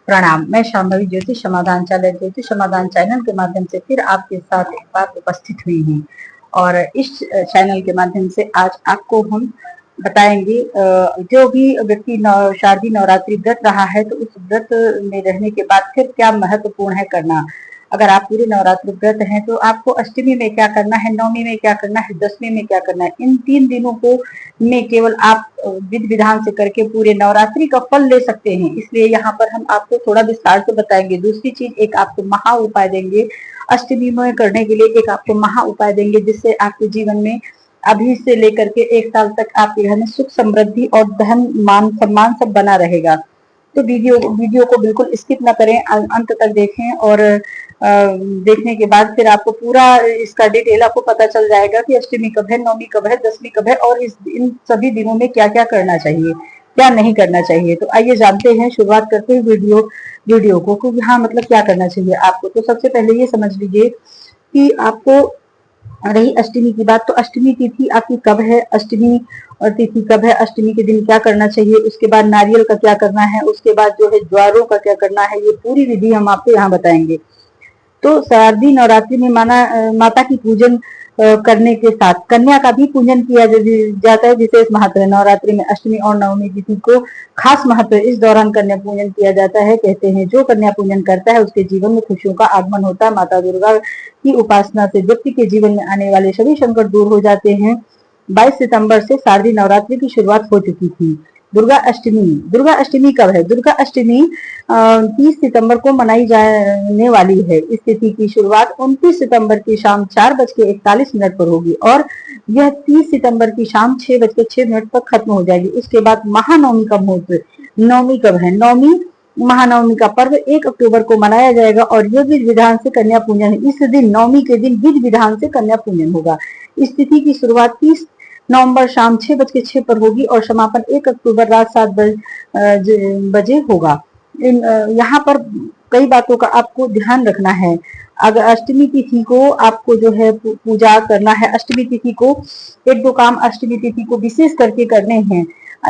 प्रणाम। मैं शांभवी ज्योतिष समाधान चालक ज्योतिष समाधान चैनल के माध्यम से फिर आपके साथ एक बार उपस्थित हुई हूँ और इस चैनल के माध्यम से आज आपको हम बताएंगे जो भी व्यक्ति शारदीय नवरात्रि व्रत रहा है तो उस व्रत में रहने के बाद फिर क्या महत्वपूर्ण है करना। अगर आप पूरे नवरात्रि व्रत हैं तो आपको अष्टमी में क्या करना है, नवमी में क्या करना है, दशमी में क्या करना है। इन 3 दिनों को में केवल आप विधि विधान से करके पूरे नवरात्रि का फल ले सकते हैं। इसलिए यहाँ पर हम आपको थोड़ा विस्तार से बताएंगे। दूसरी चीज, एक आपको महा उपाय देंगे अष्टमी में करने के लिए, एक आपको महा उपाय देंगे जिससे आपके जीवन में अभी से लेकर के 1 साल तक आपके घर में सुख समृद्धि और धन मान सम्मान सब बना रहेगा। तो वीडियो को बिल्कुल स्किप ना करें, अंत तक देखें और देखने के बाद फिर आपको पूरा इसका डिटेल आपको पता चल जाएगा कि अष्टमी कब है, नवमी कब है, दशमी कब है और इन सभी दिनों में क्या क्या करना चाहिए, क्या नहीं करना चाहिए। तो आइए जानते हैं, शुरुआत करते हैं वीडियो को कि हाँ मतलब क्या करना चाहिए आपको। तो सबसे पहले ये समझ लीजिए कि आपको रही अष्टमी की बात, तो अष्टमी तिथि आपकी कब है, अष्टमी और तिथि कब है, अष्टमी के दिन क्या करना चाहिए, उसके बाद नारियल का क्या करना है, उसके बाद जो है ज्वारों का क्या करना है, ये पूरी विधि हम आपको यहाँ बताएंगे। तो शारदीय नवरात्रि में माता की पूजन करने के साथ कन्या का भी पूजन किया जाता है। विशेष महत्व है नवरात्रि में अष्टमी और नवमी तिथि को खास महत्व है। इस दौरान कन्या पूजन किया जाता है। कहते हैं जो कन्या पूजन करता है उसके जीवन में खुशियों का आगमन होता है। माता दुर्गा की उपासना से व्यक्ति के जीवन में आने वाले सभी संकट दूर हो जाते हैं। 22 सितंबर से शारदीय नवरात्रि की शुरुआत हो चुकी थी। दुर्गा अष्टमी कब है? दुर्गा अष्टमी 30 सितंबर को मनाई जाने वाली है। इस तिथि की शुरुआत 29 सितंबर की शाम 4:41 पर होगी और यह 30 सितंबर की शाम 6:06 पर खत्म हो जाएगी। उसके बाद महानवमी का मुहूर्त। नवमी कब है? नवमी महानवमी का पर्व 1 अक्टूबर को मनाया जाएगा और यह विधि विधान से कन्या पूजन है। इस दिन नवमी के दिन विधि विधान से कन्या पूजन होगा। इस तिथि की शुरुआत 30 नवंबर शाम 6:06 पर होगी और समापन 1 अक्टूबर रात 7 बजे होगा। यहाँ पर कई बातों का आपको ध्यान रखना है। अगर अष्टमी तिथि को आपको जो है पूजा करना है, अष्टमी तिथि को 1-2 काम अष्टमी तिथि को विशेष करके करने हैं।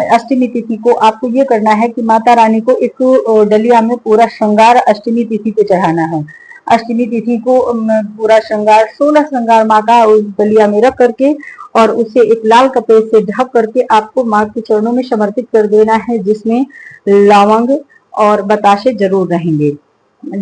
अष्टमी तिथि को आपको ये करना है कि माता रानी को एक डलिया में पूरा श्रृंगार अष्टमी तिथि को चढ़ाना है। अष्टमी तिथि को पूरा श्रृंगार 16 श्रृंगार माँ का उस डलिया में रख करके और उसे एक लाल कपड़े से ढक करके आपको माँ के चरणों में समर्पित कर देना है, जिसमें लवंग और बताशे जरूर रहेंगे।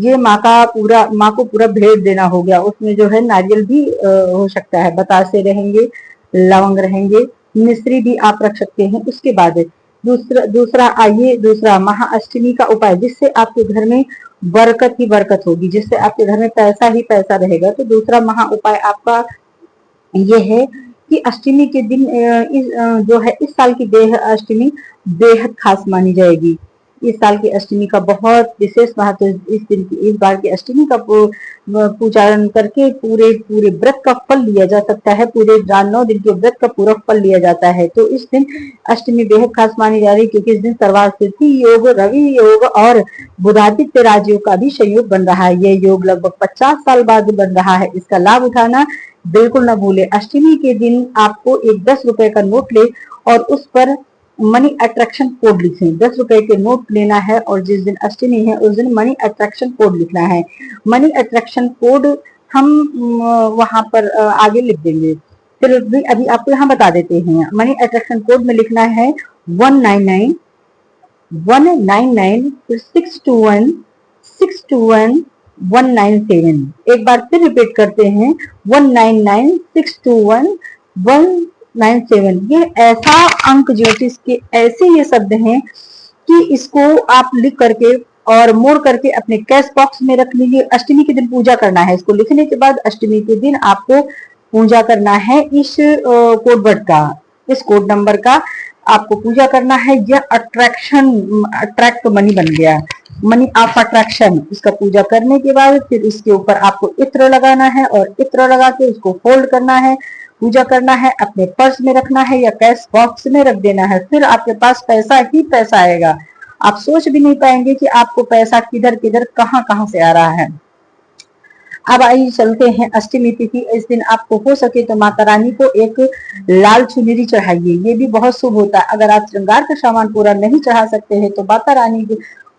ये माँ को पूरा भेंट देना हो गया। उसमें जो है नारियल भी हो सकता है, बताशे रहेंगे, लवंग रहेंगे, मिश्री भी आप रख सकते हैं। उसके बाद दूसरा महाअष्टमी का उपाय, जिससे आपके घर में बरकत ही बरकत होगी, जिससे आपके घर में पैसा ही पैसा रहेगा। तो दूसरा महा उपाय आपका ये है कि अष्टमी के दिन जो है इस साल की अष्टमी बेहद खास मानी जाएगी। इस साल की अष्टमी का बहुत विशेष महत्व इस बार की अष्टमी का पूजन करके पूरे व्रत का फल लिया जा सकता है। पूरे 9 दिन के व्रत का पूरा फल लिया जाता है। तो इस दिन अष्टमी बेहद खास मानी जा रही है क्योंकि इस दिन सर्वासिद्धि योग, रवि योग और बुधादित्य राजयोग का भी संयोग बन रहा है। ये योग लगभग 50 साल बाद बन रहा है। इसका लाभ उठाना बिल्कुल ना भूले। अष्टमी के दिन आपको एक 10 रुपए का नोट ले और उस पर मनी अट्रैक्शन कोड लिखें। 10 रुपए के नोट लेना है और जिस दिन अष्टमी है उस दिन मनी अट्रैक्शन कोड लिखना है। मनी अट्रैक्शन कोड हम वहां पर आगे लिख देंगे, फिर भी अभी आपको यहाँ बता देते हैं। मनी अट्रैक्शन कोड में लिखना है 199 199 621 621 197। एक बार फिर रिपीट करते हैं 199 621 197। ये ऐसा अंक ज्योतिष के ऐसे ये शब्द हैं कि इसको आप लिख करके और मोड़ करके अपने कैश बॉक्स में रख लीजिए। अष्टमी के दिन पूजा करना है। इसको लिखने के बाद अष्टमी के दिन आपको पूजा करना है। इस कोड वर्ड का, इस कोड नंबर का आपको पूजा करना है। यह अट्रैक्ट मनी बन गया, मनी ऑफ अट्रैक्शन। इसका पूजा करने के बाद फिर इसके ऊपर आपको इत्र लगाना है और इत्र लगा के उसको फोल्ड करना है, पूजा करना है, अपने पर्स में रखना है या कैश बॉक्स में रख देना है। फिर आपके पास पैसा ही पैसा आएगा। आप सोच भी नहीं पाएंगे कि आपको पैसा किधर किधर कहां से आ रहा है। अब आइए चलते हैं अष्टमी तिथि। इस दिन आपको हो सके तो माता रानी को एक लाल चुनरी चढ़ाइए, ये भी बहुत शुभ होता है। अगर आप श्रृंगार का सामान पूरा नहीं चढ़ा सकते हैं तो माता रानी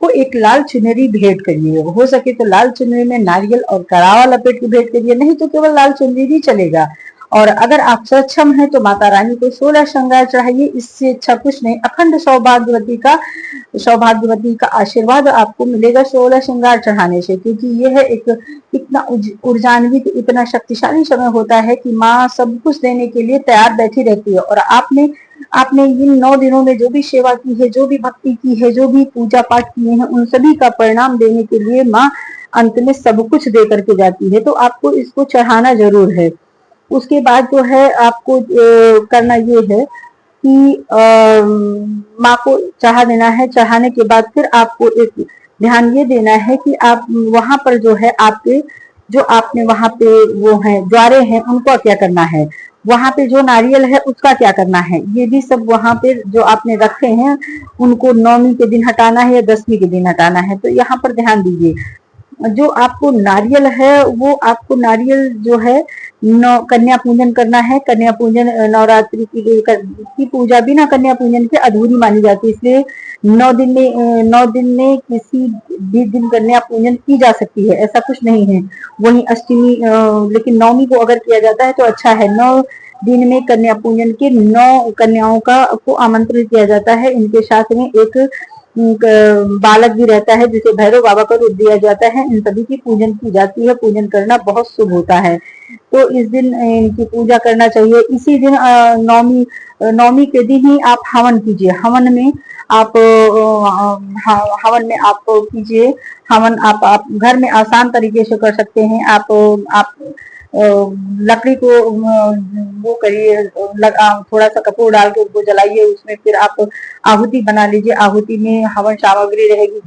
को एक लाल चुनरी भेंट करिए। हो सके तो लाल चुनरी में नारियल और कड़ावा लपेट के भेंट करिए, नहीं तो केवल लाल चुनरी भी चलेगा। और अगर आप सक्षम हैं तो माता रानी को 16 श्रृंगार चढ़ाइए, इससे अच्छा कुछ नहीं। अखंड सौभाग्यवती का आशीर्वाद आपको मिलेगा 16 श्रृंगार चढ़ाने से, क्योंकि यह एक इतना ऊर्जान्वित, इतना शक्तिशाली समय होता है कि माँ सब कुछ देने के लिए तैयार बैठी रहती है। और आपने इन 9 दिनों में जो भी सेवा की है, जो भी भक्ति की है, जो भी पूजा पाठ किए हैं, उन सभी का परिणाम देने के लिए माँ अंत में सब कुछ दे करके जाती है। तो आपको इसको चढ़ाना जरूर है। उसके बाद जो है आपको करना ये है कि माँ को चढ़ा देना है। चढ़ाने के बाद फिर आपको एक ध्यान ये देना है कि आप वहां पर जो है आपके जो आपने वहां पे वो है द्वारे हैं उनको क्या करना है, वहां पे जो नारियल है उसका क्या करना है, ये भी सब वहां पे जो आपने रखे हैं उनको 9वीं के दिन हटाना है या 10वीं के दिन हटाना है। तो यहाँ पर ध्यान दीजिए, जो आपको नारियल है वो आपको नारियल जो है कन्या पूजन करना है। कन्या पूजन नवरात्रि की पूजा बिना कन्या पूजन के अधूरी मानी जाती है, इसलिए 9 दिन में किसी भी दिन कन्या पूजन की जा सकती है, ऐसा कुछ नहीं है। वही अष्टमी लेकिन 9वीं को अगर किया जाता है तो अच्छा है। 9 दिन में कन्या पूजन के 9 कन्याओं को आमंत्रित किया जाता है। इनके साथ में एक बालक भी रहता है जिसे भैरव बाबा का रूप दिया जाता है। इन सभी की पूजन की जाती है। पूजन करना बहुत शुभ होता है, तो इस दिन इनकी पूजा करना चाहिए। इसी दिन 9वीं के दिन ही आप हवन कीजिए। हवन में आप कीजिए। हवन आप घर में आसान तरीके से कर सकते हैं। आप लकड़ी को वो करिए, थोड़ा सा कपूर डाल के उसको जलाइए, उसमें फिर आप आहुति बना लीजिए। आहुति में हवन सामग्री रहेगी,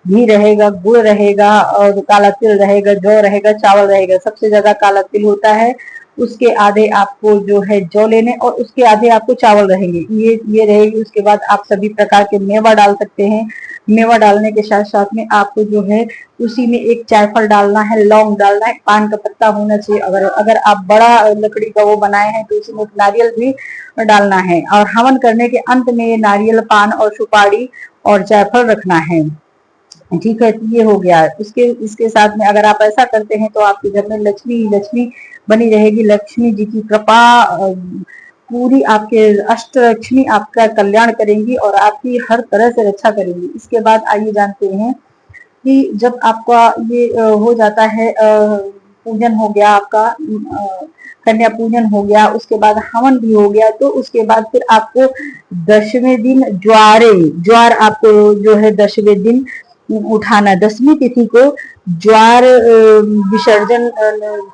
घी रहेगा, गुड़ रहेगा और काला तिल रहेगा, जौ रहेगा, चावल रहेगा। सबसे ज्यादा काला तिल होता है, उसके आधे आपको जो है जौ लेने और उसके आधे आपको चावल रहेंगे, ये रहेगी। उसके बाद आप सभी प्रकार के मेवा डाल सकते हैं। मेवा डालने के साथ साथ में आपको जो है उसी में एक जायफल डालना है, लौंग डालना है, पान का पत्ता होना चाहिए। अगर आप बड़ा लकड़ी का वो बनाए हैं तो उसमें नारियल भी डालना है। और हवन करने के अंत में नारियल, पान और सुपारी और जायफल रखना है। ठीक है, ये हो गया। इसके साथ में अगर आप ऐसा करते हैं तो आपके घर में लक्ष्मी बनी रहेगी। लक्ष्मी जी की कृपा पूरी, आपके अष्ट लक्ष्मी आपका कल्याण करेंगी और आपकी हर तरह से रक्षा करेंगी। इसके बाद आइए जानते हैं कि जब आपका ये हो जाता है, पूजन हो गया आपका, कन्या पूजन हो गया, उसके बाद हवन भी हो गया, तो उसके बाद फिर आपको 10वें दिन ज्वार आपको जो है 10वें दिन उठाना। 10वीं तिथि को ज्वार विसर्जन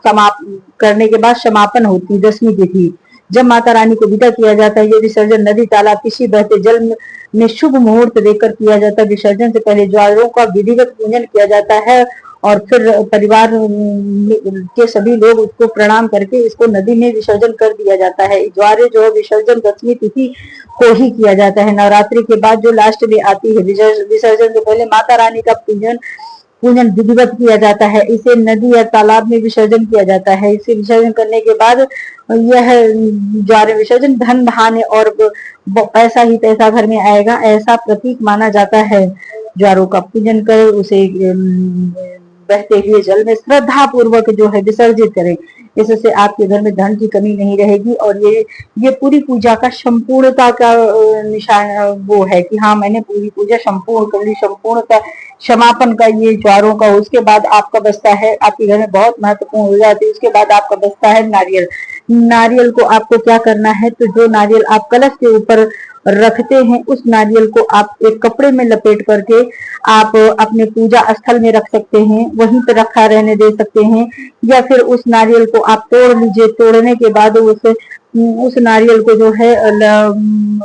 समाप्त करने के बाद समापन होती है 10वीं तिथि। जब माता रानी को विदा किया जाता है, ये विसर्जन नदी, तालाब, किसी बहते जल में शुभ मुहूर्त देकर किया जाता है। विसर्जन से पहले ज्वारों का विधिवत पूजन किया जाता है और फिर परिवार के सभी लोग उसको प्रणाम करके इसको नदी में विसर्जन कर दिया जाता है। ज्वारे जो है विसर्जन 10वीं तिथि को ही किया जाता है। नवरात्रि के बाद जो लास्ट में आती है, विसर्जन से पहले माता रानी का पूजन विधिवत किया जाता है। इसे नदी या तालाब में विसर्जन किया जाता है। इसे विसर्जन करने के बाद यह ज्वार विसर्जन धन धान्य और पैसा ही पैसा घर में आएगा, ऐसा प्रतीक माना जाता है। ज्वारों का पूजन कर उसे बहते हुए जल में श्रद्धा पूर्वक जो है विसर्जित करें। इससे आपके घर में धन की कमी नहीं रहेगी। और ये पूरी पूजा का संपूर्णता का निशान वो है कि हाँ, मैंने पूरी पूजा संपूर्ण कर ली, संपूर्ण का समापन का ये ज्वारों का। उसके बाद आपका बचता है, आपके घर में बहुत महत्वपूर्ण हो जाती है, उसके बाद आपका बचता है नारियल। नारियल को आपको क्या करना है, तो जो नारियल आप कलश के ऊपर रखते हैं उस नारियल को आप एक कपड़े में लपेट करके आप अपने पूजा स्थल में रख सकते हैं, वहीं पर रखा रहने दे सकते हैं। या फिर उस नारियल को आप तोड़ लीजिए। तोड़ने के बाद उस नारियल को जो है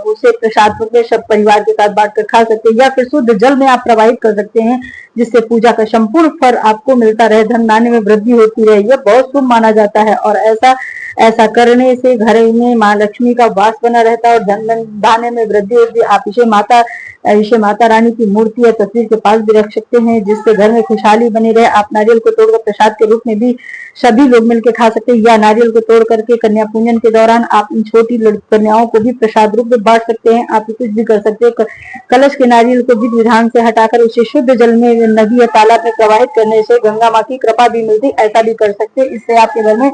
उसे प्रसाद रूप में सब परिवार के साथ बांट कर खा सकते हैं, या फिर शुद्ध जल में आप प्रवाहित कर सकते हैं, जिससे पूजा का संपूर्ण फल आपको मिलता रहे, धन धान्य में वृद्धि होती रहे। यह बहुत शुभ माना जाता है और ऐसा ऐसा करने से घर में माँ लक्ष्मी का वास बना रहता है और धन धान्य में वृद्धि होती है। आप इसे माता रानी की मूर्ति या तस्वीर के पास भी रख सकते हैं, जिससे घर में खुशहाली बनी रहे। आप नारियल को तोड़कर प्रसाद के रूप में भी सभी लोग मिलकर खा सकते हैं, या नारियल को तोड़ करके कन्या पूजन के दौरान आप इन छोटी कन्याओं को भी प्रसाद रूप में बांट सकते हैं। आप कुछ भी कर सकते हैं। कलश के नारियल को विधि विधान से हटाकर उसे शुद्ध जल में नदी या तालाब में प्रवाहित करने से गंगा माँ की कृपा भी मिलती, ऐसा भी कर सकते हैं। इससे आपके घर में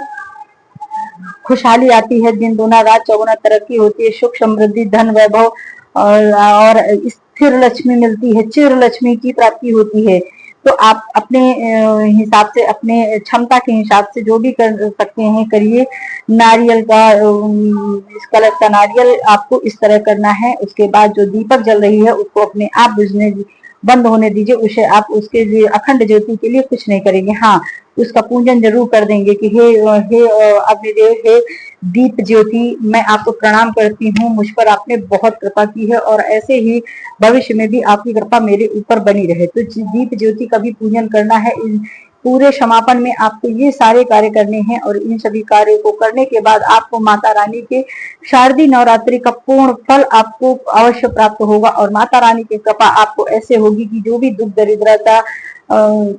खुशहाली आती है, दिन दूना रात चौगुना तरक्की होती है, सुख समृद्धि धन वैभव और स्थिर लक्ष्मी मिलती है, चिर लक्ष्मी की प्राप्ति होती है। तो आप अपने हिसाब से, अपने क्षमता के हिसाब से जो भी कर सकते हैं करिए। नारियल का इस कलश का नारियल आपको इस तरह करना है। उसके बाद जो दीपक जल रही है उसको अपने आप बुझने बंद होने दीजिए। उसे आप उसके लिए अखंड ज्योति के लिए कुछ नहीं करेंगे, हाँ उसका पूजन जरूर कर देंगे कि हे अग्निदेव, हे दीप ज्योति, मैं आपको प्रणाम करती हूँ, मुझ पर आपने बहुत कृपा की है और ऐसे ही भविष्य में भी आपकी कृपा मेरे ऊपर बनी रहे। तो दीप ज्योति का भी पूजन करना है। पूरे समापन में आपको ये सारे कार्य करने हैं और इन सभी कार्यों को करने के बाद आपको माता रानी के शारदीय नवरात्रि का पूर्ण फल आपको अवश्य प्राप्त होगा और माता रानी की कृपा आपको ऐसे होगी कि जो भी दुख दरिद्रता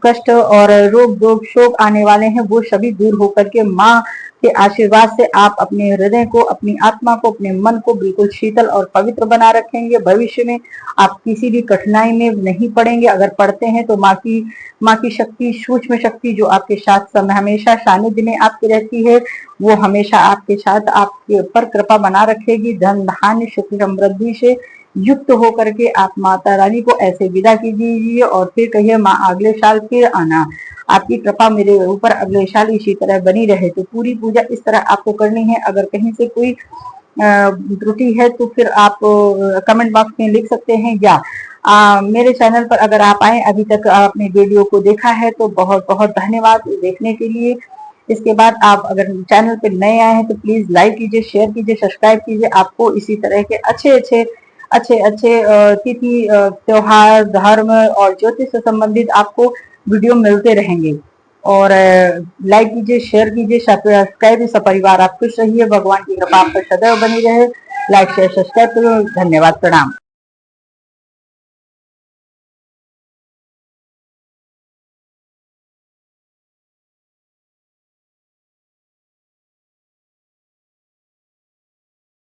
कष्ट और रोग शोक आने वाले हैं वो सभी दूर होकर के माँ के आशीर्वाद से आप अपने हृदय को, अपनी आत्मा को, अपने मन को बिल्कुल शीतल और पवित्र बना रखेंगे। भविष्य में आप किसी भी कठिनाई में नहीं पड़ेंगे। अगर पड़ते हैं तो माँ की शक्ति, सूक्ष्म शक्ति जो आपके साथ हमेशा सानिध्य में आपकी रहती है, वो हमेशा आपके साथ आपके ऊपर कृपा बना रखेगी। धन धान्य सुख समृद्धि से युक्त होकर के आप माता रानी को ऐसे विदा कीजिए और फिर कहिए माँ अगले साल फिर आना, आपकी कृपा मेरे ऊपर अगले साल इसी तरह बनी रहे। तो पूरी पूजा इस तरह आपको करनी है। अगर कहीं से कोई त्रुटि है तो फिर आप कमेंट बॉक्स में लिख सकते हैं, या मेरे चैनल पर अगर आप आए, अभी तक आपने वीडियो को देखा है तो बहुत बहुत धन्यवाद देखने के लिए। इसके बाद आप अगर चैनल पर नए आए हैं तो प्लीज लाइक कीजिए, शेयर कीजिए, सब्सक्राइब कीजिए। आपको इसी तरह के अच्छे तिथि त्योहार, धर्म और ज्योतिष से संबंधित आपको वीडियो मिलते रहेंगे। और लाइक कीजिए, शेयर कीजिए, सब्सक्राइब। सपरिवार आप खुश रहिए, भगवान की कृपा आप पर सदैव बनी रहे। लाइक शेयर सब्सक्राइब करो। धन्यवाद, प्रणाम।